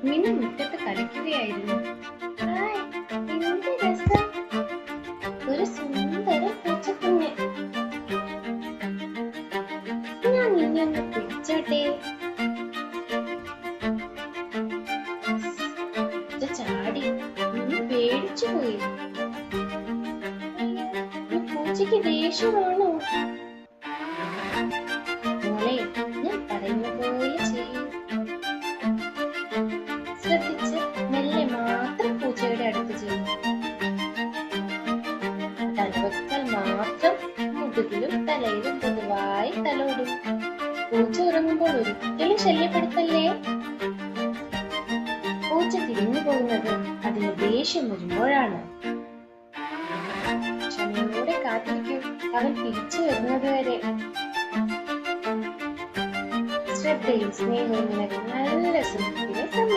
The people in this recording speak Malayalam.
മിന്നു മുറ്റത്ത് കളിക്കുകയായിരുന്നു. ഹായ്, എന്ത് രസം! ഒരു സുന്ദര പൂച്ചക്കുഞ്ഞ്. ഞാൻ നിന്നെ ഒന്ന് പിടിച്ചോട്ടെ. പൂച്ച ചാടി. മിന്നു പേടിച്ചു പോയി. ഈ പൂച്ചയ്ക്ക് ദേഷ്യമാണോ? മോളെ, ഞാൻ പറയുന്ന പോലെ ചെയ്യൂ. ശ്രദ്ധിച്ച് മെല്ലെ മാത്രം പൂച്ചയുടെ അടുത്ത് ചെയ്യും. തലവെക്കൽ മാത്രം മുതുകിലും തലയിലും പൊതുവായി തലോടും. പൂച്ച ഉറങ്ങുമ്പോൾ ഒരിക്കലും ശല്യപ്പെടുത്തല്ലേ. പൂച്ച തിരിഞ്ഞു പോകുന്നത് അതിന് ദേഷ്യം വരുമ്പോഴാണ്. ക്ഷമയോടെ കാത്തിരിക്കും, അവൻ തിരിച്ചു വരുന്നത് വരെ. ശ്രദ്ധയും സ്നേഹവും നിനക്ക് നല്ല സുഹൃത്ത്.